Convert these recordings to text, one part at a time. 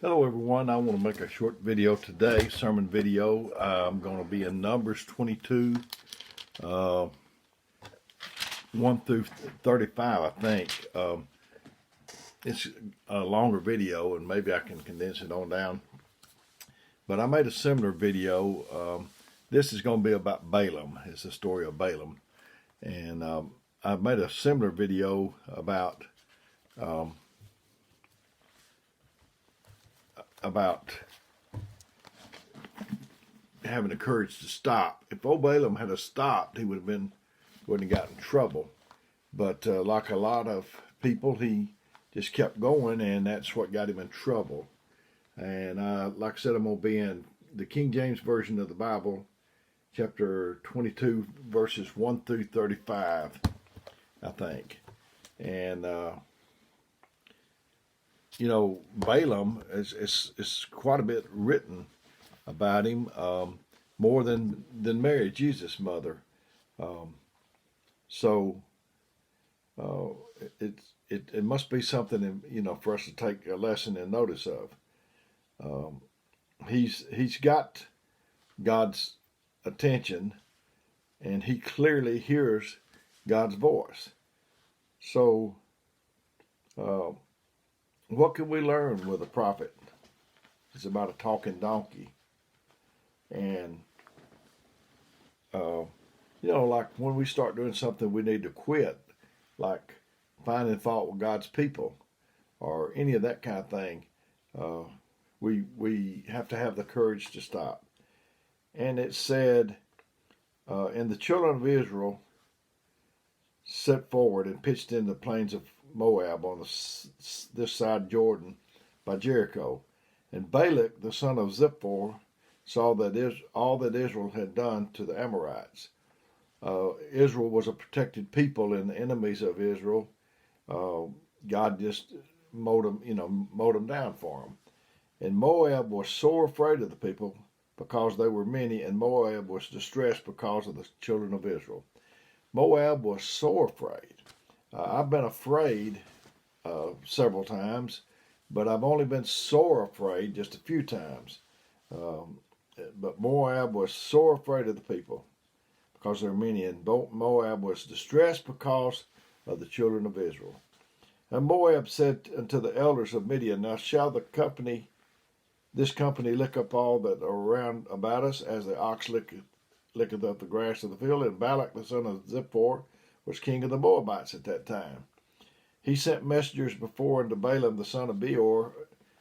Hello everyone, I want to make a short video today, sermon video. I'm going to be in Numbers 22, 1 through 35, I think. It's a longer video and maybe I can condense it on down. But I made a similar video. This is going to be about Balaam. It's the story of Balaam. And I've made a similar video about having the courage to stop. If old Balaam had stopped, he wouldn't have gotten in trouble. But like a lot of people, he just kept going, and that's what got him in trouble. And like I said, I'm going to be in the King James Version of the Bible, chapter 22, verses 1 through 35, I think. And you know, Balaam is quite a bit written about him, more than Mary, Jesus' mother. So it must be something, you know, for us to take a lesson and notice of. He's got God's attention, and he clearly hears God's voice. So what can we learn with a prophet? It's about a talking donkey. And, you know, like when we start doing something we need to quit, like finding fault with God's people or any of that kind of thing, we have to have the courage to stop. And it said, and the children of Israel set forward and pitched in the plains of Moab on this side Jordan by Jericho. And Balak, the son of Zippor, saw that all that Israel had done to the Amorites. Israel was a protected people, and the enemies of Israel, God just mowed them down for them. And Moab was sore afraid of the people because they were many, and Moab was distressed because of the children of Israel. Moab was sore afraid. I've been afraid several times, but I've only been sore afraid just a few times. But Moab was sore afraid of the people because there were many, and Moab was distressed because of the children of Israel. And Moab said unto the elders of Midian, Now shall this company lick up all that are round about us, as the ox licketh up the grass of the field? And Balak the son of Zippor was king of the Moabites at that time. He sent messengers before unto Balaam the son of Beor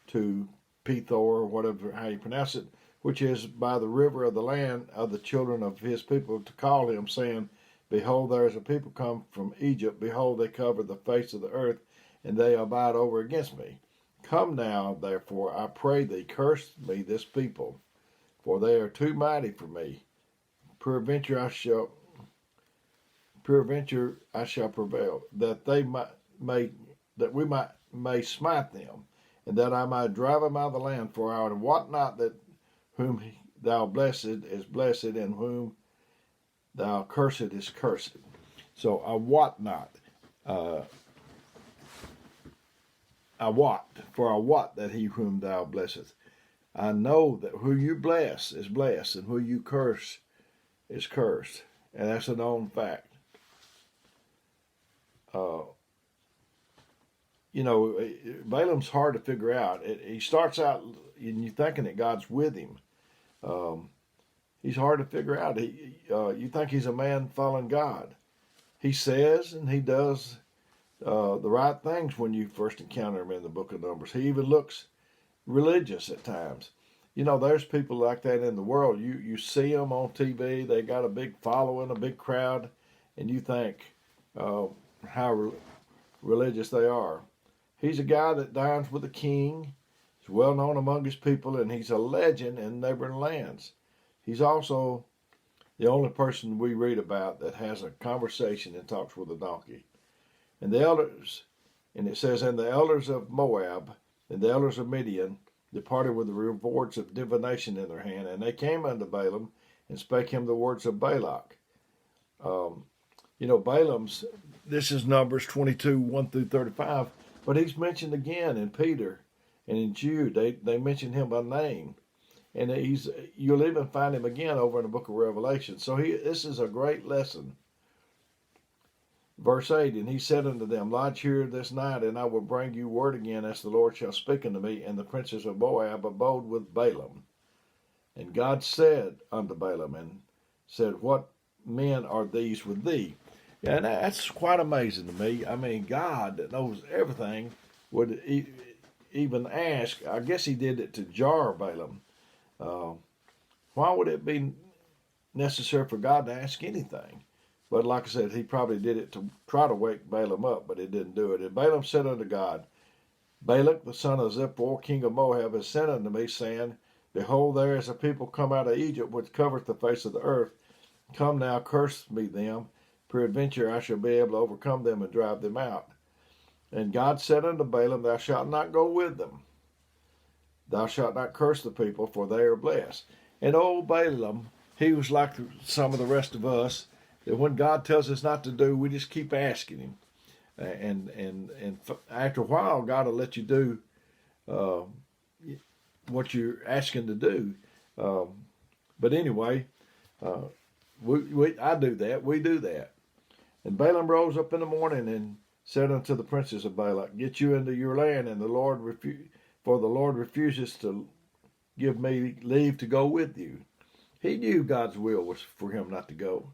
to Pethor, whatever how you pronounce it, which is by the river of the land of the children of his people, to call him, saying, Behold, there is a people come from Egypt. Behold, they cover the face of the earth, and they abide over against me. Come now, therefore, I pray thee, curse me this people, for they are too mighty for me. Peradventure I shall prevail, that we may smite them, and that I might drive them out of the land. For I wot not that whom thou blessed is blessed, and whom thou cursed is cursed. So I wot not. I wot that he whom thou blessest. I know that who you bless is blessed, and who you curse is cursed. And that's a known fact. You know, Balaam's hard to figure out. He starts out, and you're thinking that God's with him. He's hard to figure out. You think he's a man following God. He says and he does the right things when you first encounter him in the book of Numbers. He even looks religious at times. You know, there's people like that in the world. You see them on TV. They got a big following, a big crowd, and you think how religious they are. He's a guy that dines with the king. He's well known among his people, and he's a legend in neighboring lands. He's also the only person we read about that has a conversation and talks with a donkey. And the elders, and it says, and the elders of Moab and the elders of Midian departed with the rewards of divination in their hand, and they came unto Balaam and spake him the words of Balak. You know, Balaam's, this is Numbers 22, 1 through 35, but he's mentioned again in Peter And in Jude, they mention him by name. And you'll even find him again over in the book of Revelation. So this is a great lesson. Verse 8, and he said unto them, lodge here this night, and I will bring you word again, as the Lord shall speak unto me. And the princes of Moab abode with Balaam. And God said unto Balaam, and said, what men are these with thee? Yeah, and that's quite amazing to me. I mean, God that knows everything would even ask. I guess he did it to jar Balaam. Why would it be necessary for God to ask anything? But like I said, he probably did it to try to wake Balaam up, but he didn't do it. And Balaam said unto God, Balak, the son of Zippor, king of Moab, has sent unto me, saying, behold, there is a people come out of Egypt, which covereth the face of the earth. Come now, curse me them. Peradventure I shall be able to overcome them and drive them out. And God said unto Balaam, thou shalt not go with them. Thou shalt not curse the people, for they are blessed. And old Balaam, he was like some of the rest of us, that when God tells us not to do, we just keep asking him. And after a while, God will let you do what you're asking to do. But anyway, I do that. We do that. And Balaam rose up in the morning and said unto the princes of Balak, get you into your land, and for the Lord refuses to give me leave to go with you. He knew God's will was for him not to go.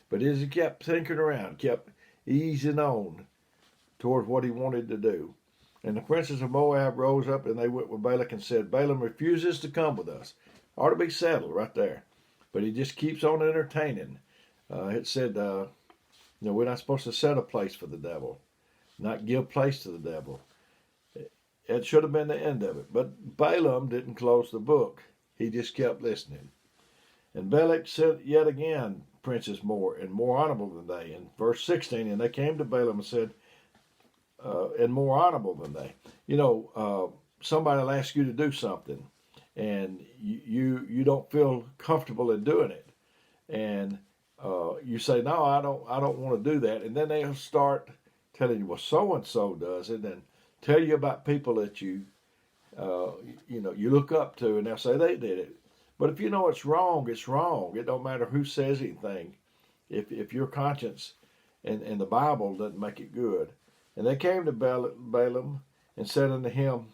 But as he kept thinking around, kept easing on toward what he wanted to do. And the princes of Moab rose up, and they went with Balak and said, Balaam refuses to come with us. Ought to be settled right there. But he just keeps on entertaining. It said, we're not supposed to set a place for the devil, not give place to the devil. It should have been the end of it. But Balaam didn't close the book. He just kept listening. And Balak said yet again, princes more and more honorable than they. In verse 16, and they came to Balaam and said, and more honorable than they. Somebody will ask you to do something, and you don't feel comfortable in doing it. And you say, no, I don't want to do that. And then they'll start telling you, well, so-and-so does it, and tell you about people that you look up to, and they'll say they did it. But if you know it's wrong, it's wrong. It don't matter who says anything. If your conscience and the Bible doesn't make it good. And they came to Balaam and said unto him,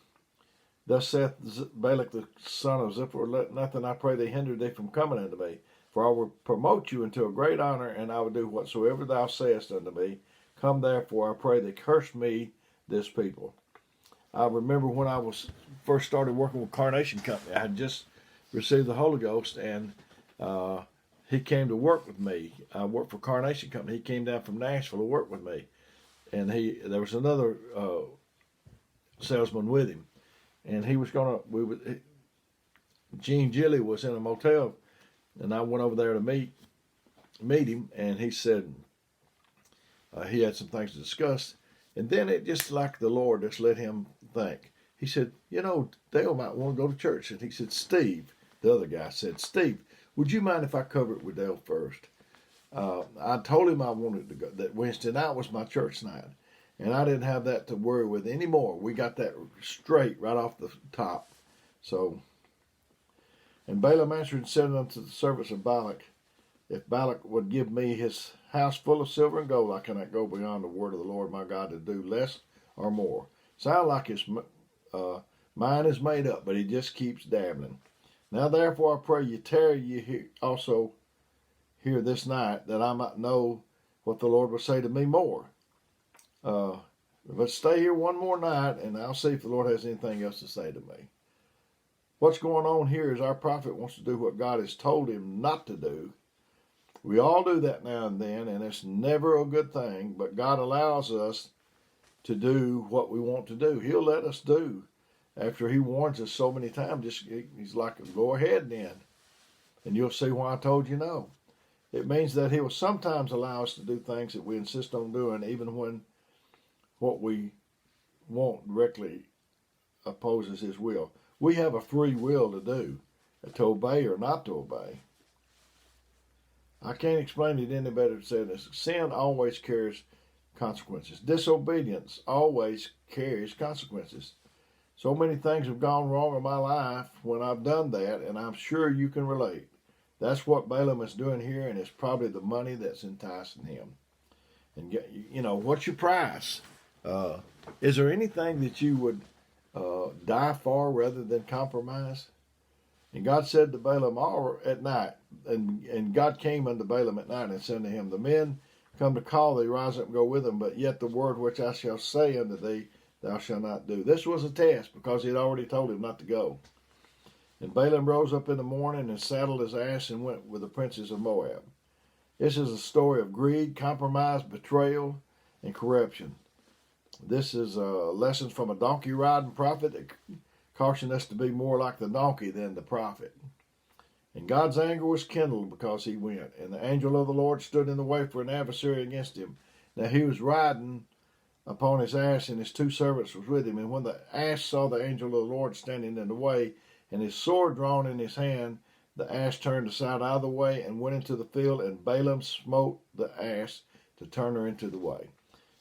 thus saith Balak the son of Zippor, let nothing, I pray thee, hinder thee from coming unto me. For I will promote you into a great honor, and I will do whatsoever thou sayest unto me. Come therefore, I pray thee, curse me this people. I remember when I first started working with Carnation Company, I had just received the Holy Ghost, and he came to work with me. I worked for Carnation Company. He came down from Nashville to work with me. And there was another salesman with him. And he was Gene Gilly was in a motel, and I went over there to meet him, and he said he had some things to discuss. And then it just like the Lord just let him think. He said, Dale might want to go to church. And he said, Steve, the other guy said, Steve, would you mind if I cover it with Dale first? I told him I wanted to go, that Wednesday night was my church night. And I didn't have that to worry with anymore. We got that straight right off the top. So, and Balaam answered and said unto the servants of Balak, if Balak would give me his house full of silver and gold, I cannot go beyond the word of the Lord my God to do less or more. Sound like his mind is made up, but he just keeps dabbling. Now therefore I pray you tarry ye also here this night, that I might know what the Lord will say to me more. But stay here one more night, and I'll see if the Lord has anything else to say to me. What's going on here is our prophet wants to do what God has told him not to do. We all do that now and then, and it's never a good thing, but God allows us to do what we want to do. He'll let us do. After he warns us so many times, he's like, go ahead then, and you'll see why I told you no. It means that he will sometimes allow us to do things that we insist on doing, even when what we want directly opposes his will. We have a free will to do, to obey or not to obey. I can't explain it any better than saying this. Sin always carries consequences. Disobedience always carries consequences. So many things have gone wrong in my life when I've done that, and I'm sure you can relate. That's what Balaam is doing here, and it's probably the money that's enticing him. And what's your price? Uh, is there anything that you would die for rather than compromise? And God said to Balaam all at night, and God came unto Balaam at night and said to him, the men come to call thee, rise up and go with them, but yet the word which I shall say unto thee, thou shalt not do. This was a test because he had already told him not to go. And Balaam rose up in the morning and saddled his ass and went with the princes of Moab. This is a story of greed, compromise, betrayal, and corruption. This is lessons from a donkey riding prophet that caution us to be more like the donkey than the prophet. And God's anger was kindled because he went. And the angel of the Lord stood in the way for an adversary against him. Now he was riding upon his ass, and his two servants was with him. And when the ass saw the angel of the Lord standing in the way, and his sword drawn in his hand, the ass turned aside out of the way and went into the field, and Balaam smote the ass to turn her into the way.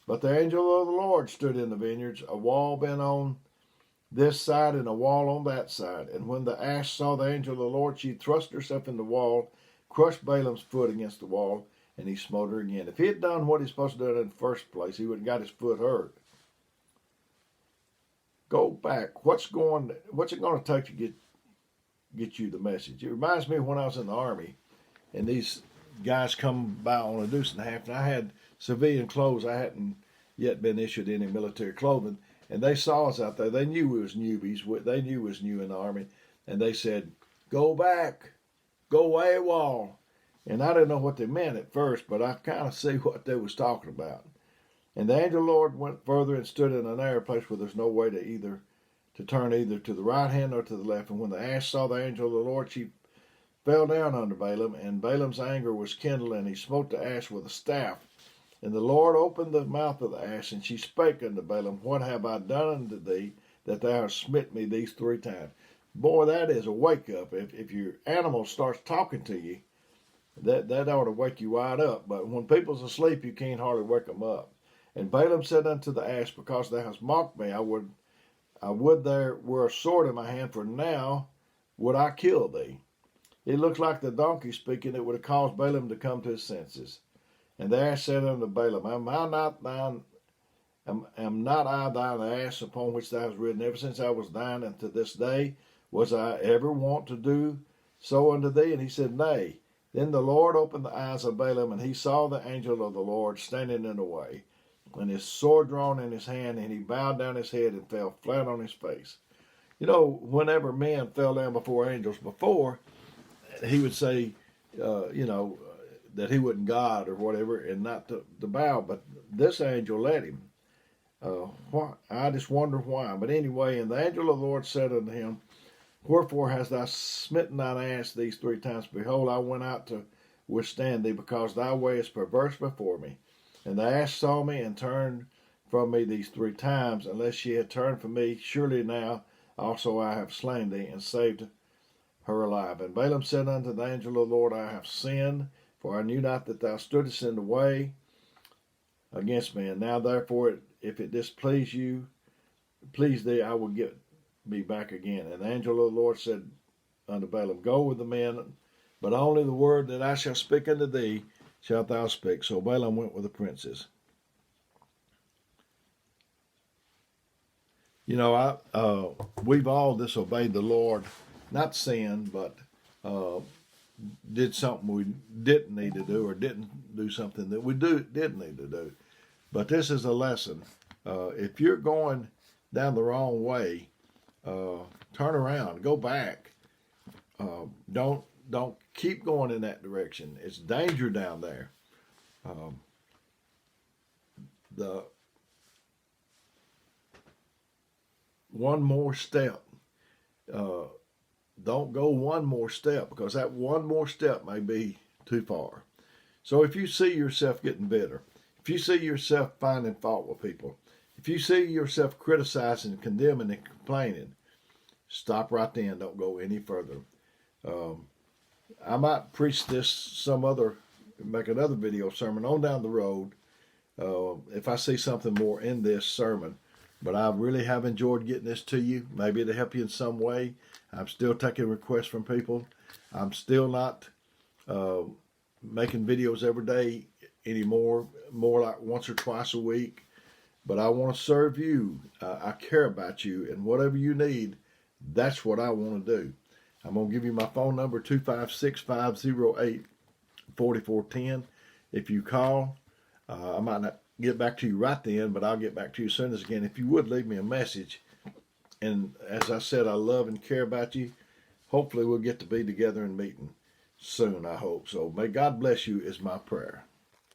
But the angel of the Lord stood in the vineyards, a wall bent on this side and a wall on that side. And when the ass saw the angel of the Lord, she thrust herself in the wall, crushed Balaam's foot against the wall, and he smote her again. If he had done what he's supposed to do in the first place, he would have got his foot hurt. Go back. What's it going to take to get you the message? It reminds me of when I was in the Army, and these guys come by on a deuce and a half, and I had civilian clothes. I hadn't yet been issued any military clothing, and they saw us out there. They knew we was newbies. They knew we was new in the Army, and they said, "Go back, go AWOL." And I didn't know what they meant at first, but I kind of see what they was talking about. And the angel of the Lord went further and stood in a narrow place where there's no way to turn either to the right hand or to the left. And when the ass saw the angel of the Lord, she fell down under Balaam, and Balaam's anger was kindled, and he smote the ass with a staff. And the Lord opened the mouth of the ass, and she spake unto Balaam, what have I done unto thee, that thou hast smitten me these 3 times? Boy, that is a wake-up. If your animal starts talking to you, that ought to wake you wide up. But when people's asleep, you can't hardly wake them up. And Balaam said unto the ass, because thou hast mocked me, I would there were a sword in my hand, for now would I kill thee. It looked like the donkey speaking. It would have caused Balaam to come to his senses. And the ass said unto Balaam, am not I thine ass upon which thou hast ridden ever since I was thine unto this day? Was I ever wont to do so unto thee? And he said, Nay. Then the Lord opened the eyes of Balaam, and he saw the angel of the Lord standing in the way, and his sword drawn in his hand, and he bowed down his head and fell flat on his face. You know, whenever men fell down before angels before, he would say, that he wasn't God or whatever, and not to bow. But this angel let him. I just wonder why. But anyway, and the angel of the Lord said unto him, Wherefore hast thou smitten thine ass these 3 times? Behold, I went out to withstand thee, because thy way is perverse before me. And the ass saw me and turned from me these 3 times. Unless she had turned from me, surely now also I have slain thee, and saved her alive. And Balaam said unto the angel of the Lord, I have sinned, for I knew not that thou stoodest in the way against me. And now therefore, if it displease thee, I will get me back again. And the angel of the Lord said unto Balaam, Go with the men, but only the word that I shall speak unto thee shalt thou speak. So Balaam went with the princes. You know, we've all disobeyed the Lord, not sinned, but did something we didn't need to do, or didn't do something that we did need to do. But this is a lesson. If you're going down the wrong way, turn around, go back. Don't keep going in that direction. It's danger down there. The one more step. Don't go one more step, because that one more step may be too far. So if you see yourself getting bitter, if you see yourself finding fault with people, if you see yourself criticizing, condemning, and complaining, stop right then. Don't go any further. I might preach this make another video sermon on down the road if I see something more in this sermon. but I really have enjoyed getting this to you. Maybe it'll help you in some way. I'm still taking requests from people. I'm still not making videos every day anymore, more like once or twice a week. But I want to serve you. I care about you, and whatever you need, that's what I want to do. I'm going to give you my phone number, 256-508-4410. If you call, I might not get back to you right then, but I'll get back to you as soon as again. If you would leave me a message, and as I said, I love and care about you. Hopefully we'll get to be together and meeting soon, I hope. So may God bless you is my prayer.